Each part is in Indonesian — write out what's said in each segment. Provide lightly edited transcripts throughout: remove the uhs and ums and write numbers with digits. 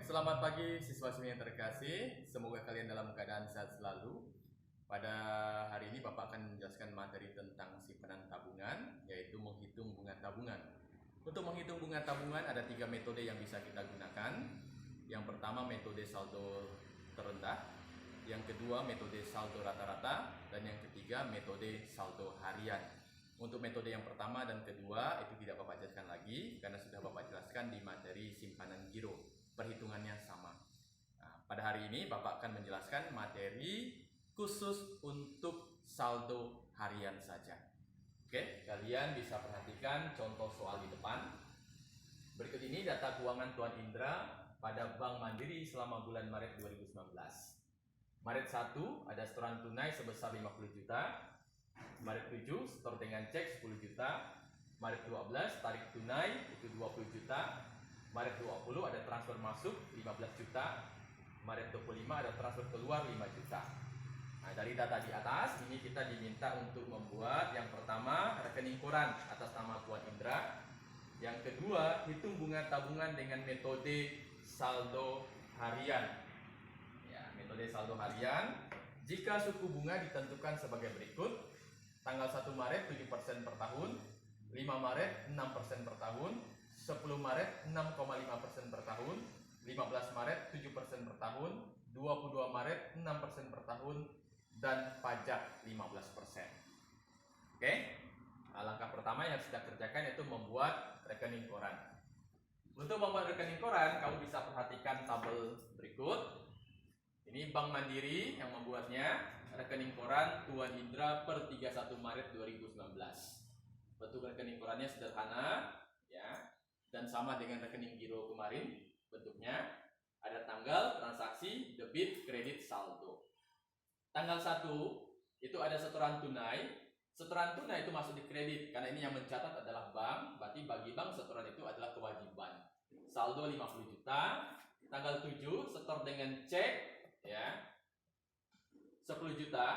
Selamat pagi siswa-siswi yang terkasih. Semoga kalian dalam keadaan sehat selalu. Pada hari ini Bapak akan menjelaskan materi tentang simpanan tabungan, yaitu menghitung bunga tabungan. Untuk menghitung bunga tabungan ada 3 metode yang bisa kita gunakan. Yang pertama metode saldo terendah, yang kedua metode saldo rata-rata, dan yang ketiga metode saldo harian. Untuk metode yang pertama dan kedua itu tidak Bapak jelaskan lagi karena sudah Bapak jelaskan di materi simpanan giro. Perhitungannya sama. Nah, pada hari ini Bapak akan menjelaskan materi khusus untuk saldo harian saja. Oke, kalian bisa perhatikan contoh soal di depan. Berikut ini data keuangan Tuan Indra pada Bank Mandiri selama bulan Maret 2019. Maret 1 ada setoran tunai sebesar 50 juta. Maret 7 setor dengan cek 10 juta. Maret 12 tarik tunai itu 20 juta. Maret 20 ada transfer masuk 15 juta. Maret 25 ada transfer keluar 5 juta. Nah, dari data di atas ini kita diminta untuk membuat yang pertama rekening koran atas nama Tuan Indra. Yang kedua hitung bunga tabungan dengan metode saldo harian. Ya, metode saldo harian. Jika suku bunga ditentukan sebagai berikut. Tanggal 1 Maret 7% per tahun, 5 Maret 6% per tahun, 10 Maret 6,5% per tahun, 15 Maret 7% per tahun, 22 Maret 6% per tahun, dan pajak 15%. Oke, langkah pertama yang sudah kerjakan yaitu membuat rekening koran. Untuk membuat rekening koran, kamu bisa perhatikan tabel berikut. Ini Bank Mandiri yang membuatnya, rekening koran Tuan Indra per 31 Maret 2019. Bentuk rekening korannya sederhana, ya. Dan sama dengan rekening giro kemarin bentuknya, ada tanggal transaksi debit kredit saldo. Tanggal 1 itu ada setoran tunai. Setoran tunai itu masuk di kredit karena ini yang mencatat adalah bank, berarti bagi bank setoran itu adalah kewajiban. Saldo 50 juta. Tanggal 7 setor dengan cek, ya, 10 juta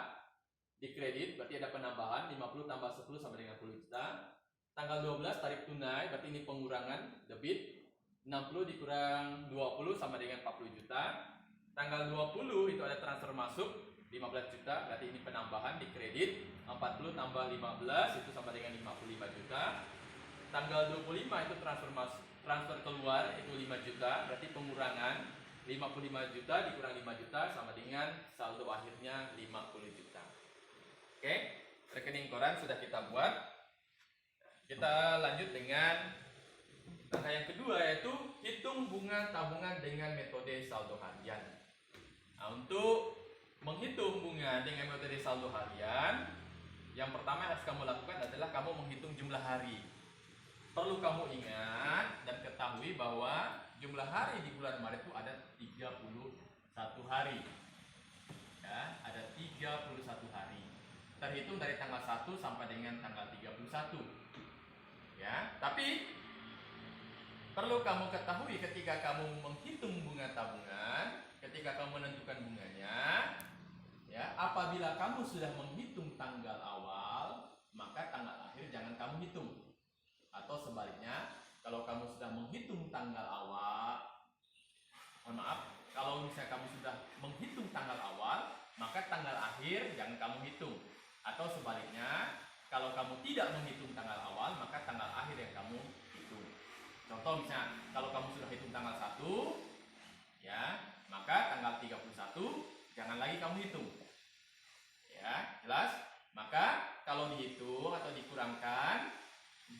di kredit, berarti ada penambahan 50 tambah 10 sama dengan 10 juta. Tanggal 12 tarik tunai, berarti ini pengurangan debit, 60 dikurang 20 sama dengan 40 juta. Tanggal 20 itu ada transfer masuk 15 juta, berarti ini penambahan di kredit, 40 tambah 15 itu sama dengan 55 juta. Tanggal 25 itu transfer keluar itu 5 juta, berarti pengurangan 55 juta dikurang 5 juta sama dengan saldo akhirnya 50 juta. Oke, rekening koran sudah kita buat. Kita lanjut dengan langkah yang kedua yaitu hitung bunga tabungan dengan metode saldo harian. Nah, untuk menghitung bunga dengan metode saldo harian, yang pertama yang harus kamu lakukan adalah kamu menghitung jumlah hari. Perlu kamu ingat dan ketahui bahwa jumlah hari di bulan Maret itu ada 31 hari. Ya, ada 31 hari. Terhitung dari tanggal 1 sampai dengan tanggal 31. Ya, tapi perlu kamu ketahui ketika kamu menghitung bunga tabungan, ketika kamu menentukan bunganya, ya, apabila kamu sudah menghitung tanggal awal, maka tanggal akhir jangan kamu hitung. Atau sebaliknya, kalau kamu sudah menghitung tanggal awal, kalau misalnya kamu sudah menghitung tanggal awal, maka tanggal akhir jangan kamu hitung. Atau sebaliknya, kalau kamu tidak menghitung tanggal awal, maka tanggal akhir yang kamu hitung. Contoh misalnya, kalau kamu sudah hitung tanggal 1, ya, maka tanggal 31 jangan lagi kamu hitung. Ya, jelas? Maka kalau dihitung atau dikurangkan,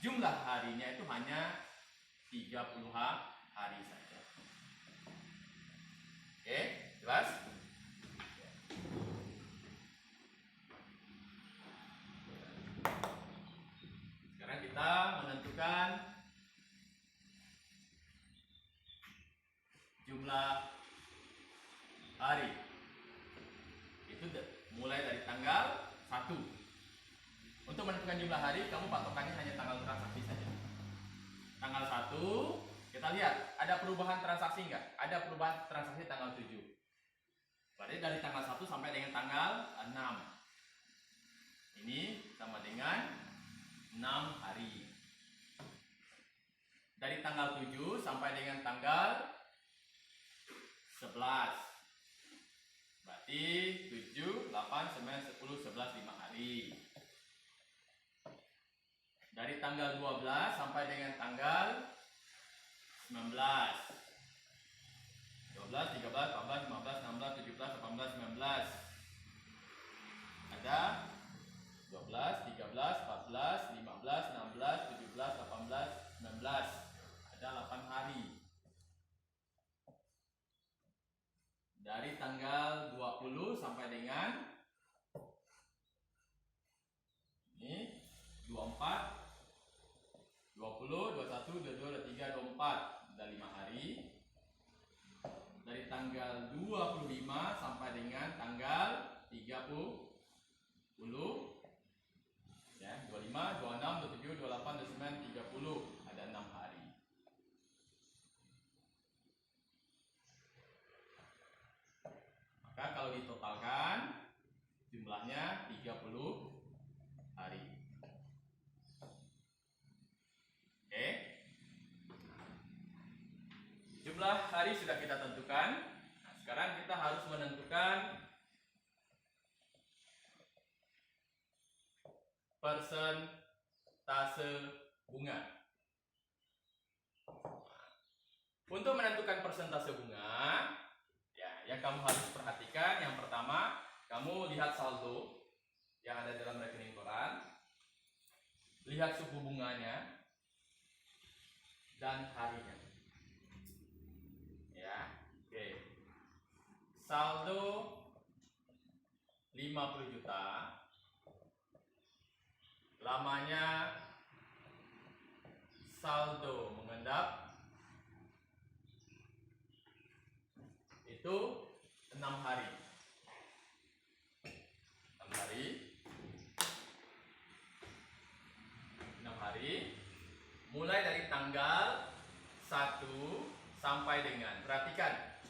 jumlah harinya itu hanya 30 hari saja. Oke, jelas? Sekarang kita menentukan jumlah hari. Itu mulai dari tanggal 1. Untuk menentukan jumlah hari, kamu patokannya hanya tanggal transaksi saja. Tanggal 1, kita lihat, ada perubahan transaksi enggak? Ada perubahan transaksi tanggal 7. Berarti dari tanggal 1 sampai dengan tanggal 6. Ini sama dengan 6 hari. Dari tanggal 7 sampai dengan tanggal 11. Berarti 7, 8, 9, 10, 11, 5 hari. Dari tanggal 12 sampai dengan tanggal 19. 12, 13, 14, 15, 16, 17, 18, 19. Ada 12, 13, 14, 15, 16, 17, 18, 19. Ada 8 hari. Dari tanggal 20 sampai dengan ini 24, 20, 21, 22, 23, 24. Ada 5 hari. Dari tanggal 25 sampai dengan tanggal 30 ya, 25, 26, 27, 28, 29, 30. Ada 6 hari. Maka kalau ditotalkan jumlahnya 30 hari. Oke. Jumlah hari sudah kita tentukan. Nah, sekarang kita harus menentukan persentase bunga. Untuk menentukan persentase bunga, ya, yang kamu harus perhatikan yang pertama, kamu lihat saldo yang ada dalam rekening koran, lihat suku bunganya dan harinya. Ya, oke. Saldo 50 juta. Lamanya saldo mengendap itu 6 hari. 6 hari. 6 hari. Mulai dari tanggal 1 sampai dengan, perhatikan,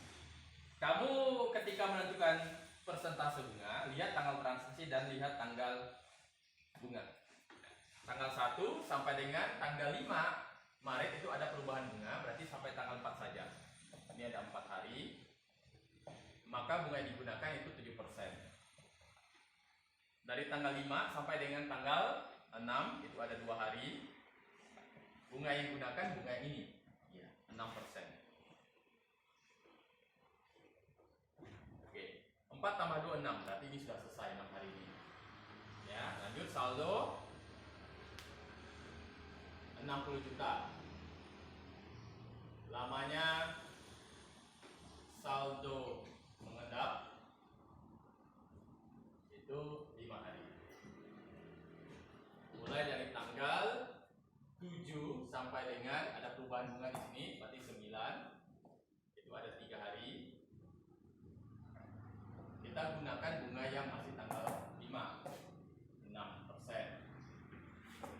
kamu ketika menentukan persentase bunga, lihat tanggal transaksi dan lihat tanggal bunga. Tanggal 1 sampai dengan tanggal 5 Maret itu ada perubahan bunga, berarti sampai tanggal 4 saja. Ini ada 4 hari. Maka bunga yang digunakan itu 7%. Dari tanggal 5 sampai dengan tanggal 6 itu ada 2 hari. Bunga yang digunakan bunga yang ini, ya, 6%. Oke, 4 tambah 2, 6. Berarti ini sudah selesai 6 hari ini. Ya, lanjut saldo 60 juta. Lamanya saldo mengendap itu 5 hari. Mulai dari tanggal 7 sampai dengan ada perubahan bunga di sini, berarti 9. Itu ada 3 hari. Kita gunakan bunga yang masih tanggal 5, 6%.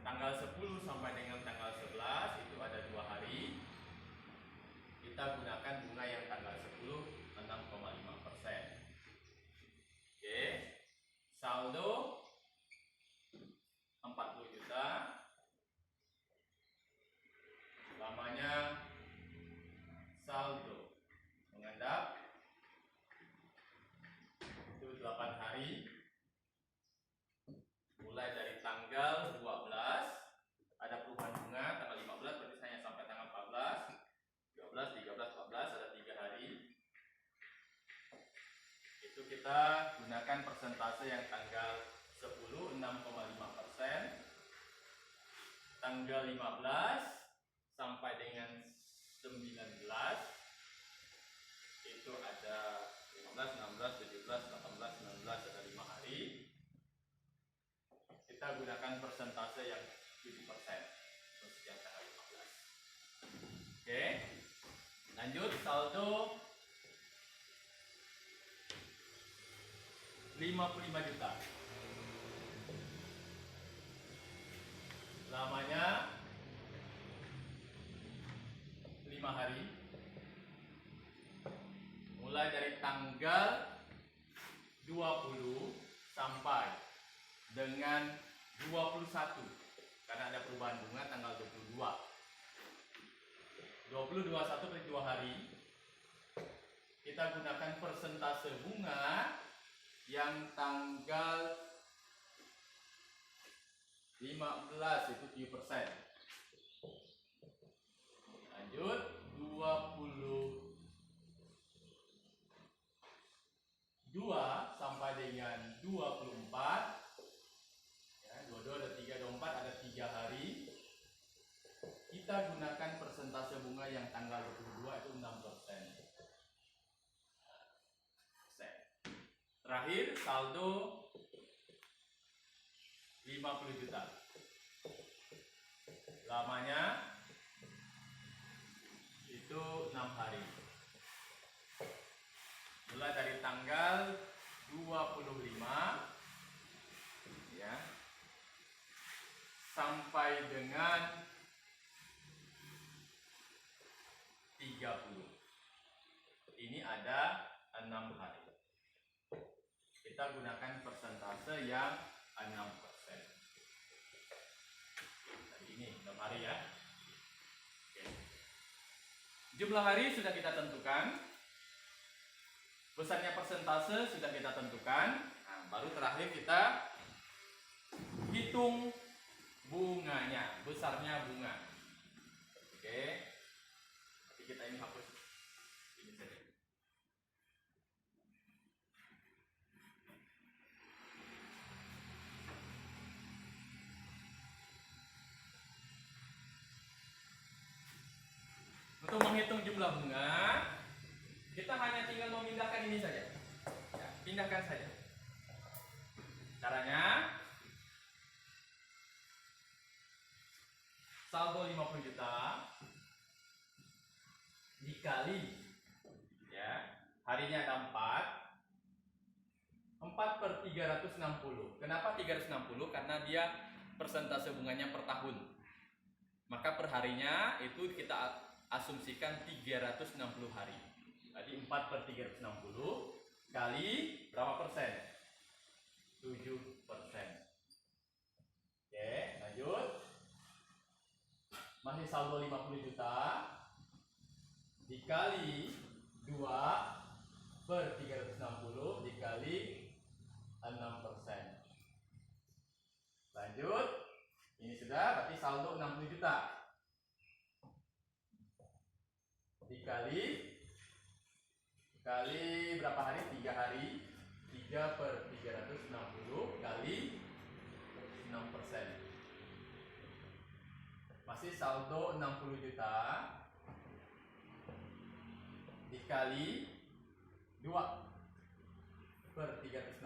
Tanggal 10 sampai dengan tanggal 11 itu ada 2 hari. Kita gunakan bunga yang tanggal 10, 6,5%. Oke. Saldo 40 juta. Lamanya saldo mengendap itu 8 hari. Mulai dari tanggal 12 ada perubahan bunga, tanggal 15 berarti hanya sampai tanggal 14, 12, 13, 14 ada 3 hari. Itu kita gunakan persentase yang tanggal 10 6,5%, tanggal 15 sampai dengan 19 itu ada 15, 16, 17, 18, 19 ada 5 hari. Kita gunakan persentase yang 7% untuk yang tanggal 15. Oke. Lanjut saldo 55 juta. Lamanya 5 hari. Mulai dari tanggal 20 sampai dengan 21, karena ada perubahan bunga tanggal 22. 20, 21 per 2 hari. Kita kita gunakan persentase bunga yang tanggal 15 itu 7%. Lanjut 22 sampai dengan 24. Ya, 22 ada 3, ada 4, ada 3 hari. Kita gunakan persentase bunga yang tanggal 22 itu 6%. Terakhir saldo 50 juta. Lamanya itu 6 hari. Mulai dari tanggal 25 ya sampai dengan 30. Ini ada 6 hari. Kita gunakan persentase yang 6%. Tadi ini 6 hari ya. Oke. Jumlah hari sudah kita tentukan. Besarnya persentase sudah kita tentukan. Nah, baru terakhir kita hitung bunganya, besarnya bunga. Oke. Tapi kita ini hapus ini saja. Untuk menghitung jumlah bunga, kita hanya tinggal memindahkan ini saja. Ya, pindahkan saja. Caranya, saldo 50 juta dikali, ya, harinya ada 4 per 360. Kenapa 360? Karena dia persentase bunganya per tahun. Maka perharinya itu kita asumsikan 360 hari. Jadi 4 per 360 kali berapa persen? 7%. Oke, lanjut. Masih saldo 50 juta dikali 2 per 360 dikali 6%. Lanjut. Ini sudah, berarti saldo 60 juta dikali berapa hari? 3 hari. 3 per 360 kali 6%. Masih saldo 60 juta dikali 2 per 360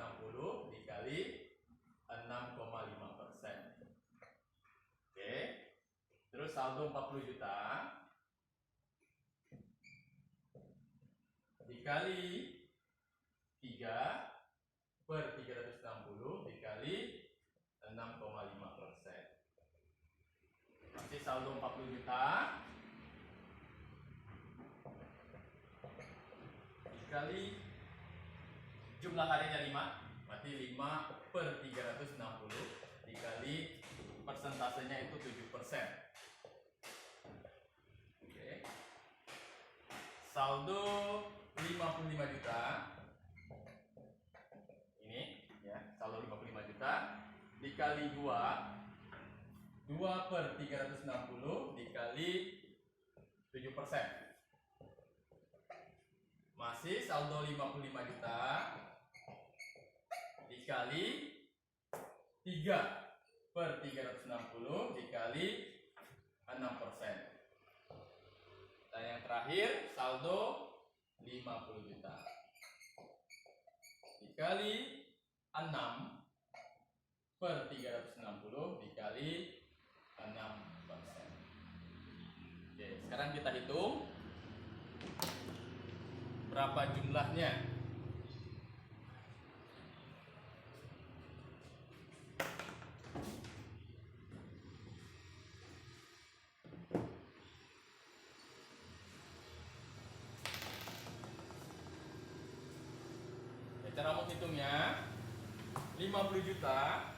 dikali 6,5%. Oke. Terus saldo 40 juta dikali 3 per 360 dikali 6,5%. Masih saldo 40 juta dikali jumlah harinya 5, berarti 5 per 360 dikali persentasenya itu 7%. Oke. Saldo 55 juta. Ini ya, saldo 55 juta dikali 2 per 360 dikali 7%. Masih saldo 55 juta dikali 3 per 360 dikali 6%. Dan yang terakhir saldo 50 juta dikali 6 per 360 dikali 6%. Oke, sekarang kita hitung berapa jumlahnya. Cara menghitungnya 50 juta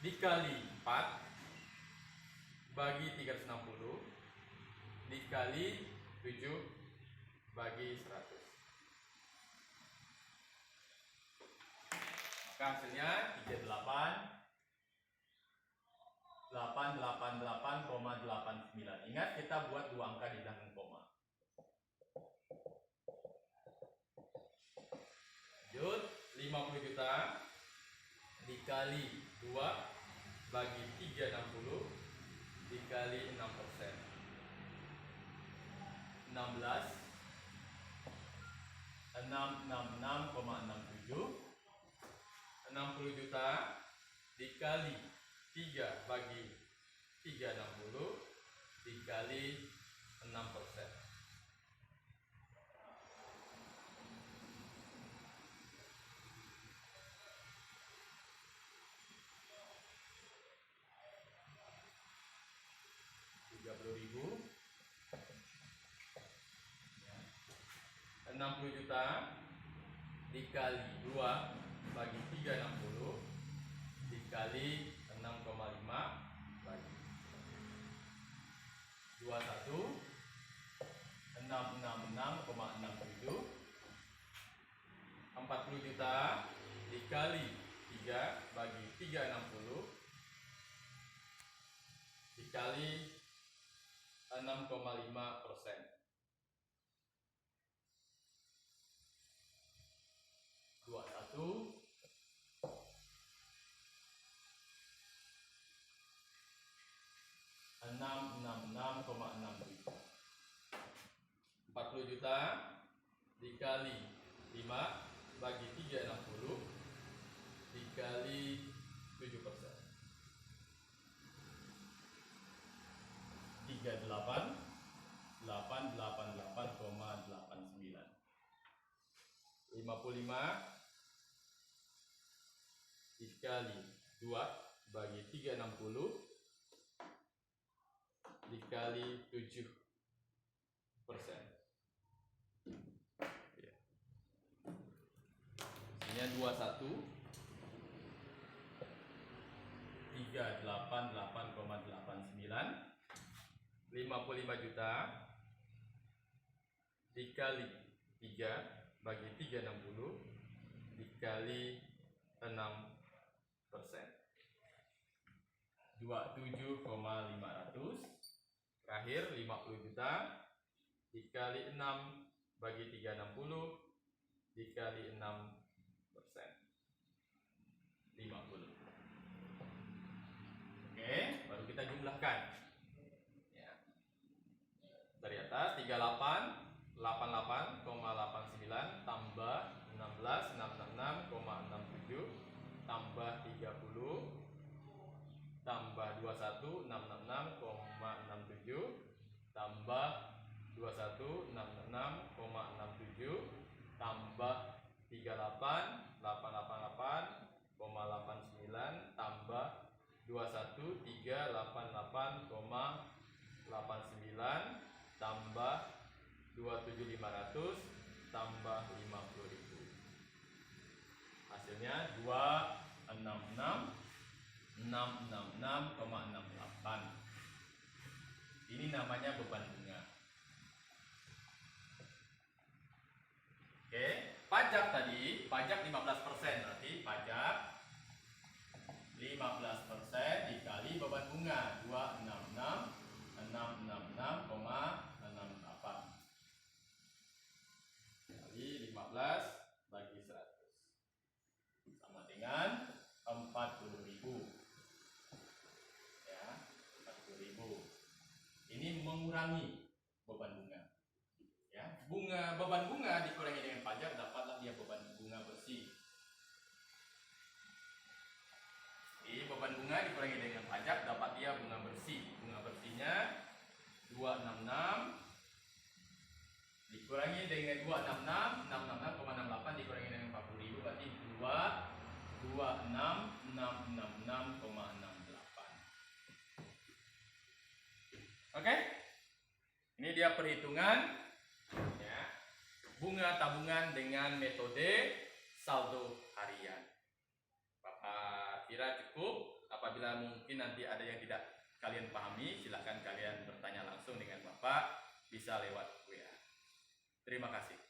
dikali 4 bagi 360 dikali 7%. bagi 100. Maka hasilnya 3888,89. Ingat, kita buat dua angka di belakang koma. Lanjut, 50 juta dikali 2 bagi 360 dikali 6%. 16 666,67. 60 juta dikali 3 bagi 360 dikali 6%. Rp30.000. 60 juta dikali 2 bagi 360 dikali 6,5 bagi 21 666,67. 40 juta dikali 3 bagi 360 dikali 6,5%. 21 666,67. 40 juta dikali 5 bagi 360 dikali 7%. 38.888,89. 55 dikali 2 bagi 360 dikali 7%. Hasilnya 21 388,89. 55 juta dikali 3 bagi 360 dikali 6%. 27,500. Terakhir 50 juta dikali 6 bagi 360 dikali 6%. 50. Oke, baru kita jumlahkan. Ya. Dari atas 3888,89 tambah 16 666,67 tambah 30 tambah 21 666,67 tambah 21 666,67 tambah 38 888,89 tambah 21 388,89 tambah 27.500 tambah 50.000. Hasilnya 266.668. Ini namanya beban bunga. Oke, pajak tadi, pajak 15%, berarti pajak 15% dikali beban bunga 266.668 kali 15 bagi 100 sama dengan 40.000. Ya, 40.000. Ini mengurangi beban bunga. Ya, beban bunga dikurangi dengan pajak, dapatlah dia beban bunga bersih. Beban bunga dikurangi dengan pajak, dapat dia bunga bersih. Bunga bersihnya 266 dikurangi dengan 266, 666,68 dikurangi dengan 40.000 berarti 226.666,68. Oke? Ini dia perhitungan ya, bunga tabungan dengan metode saldo harian. Bapak kira cukup. Apabila mungkin nanti ada yang tidak kalian pahami, silakan kalian bertanya langsung dengan Bapak, bisa lewat WA. Terima kasih.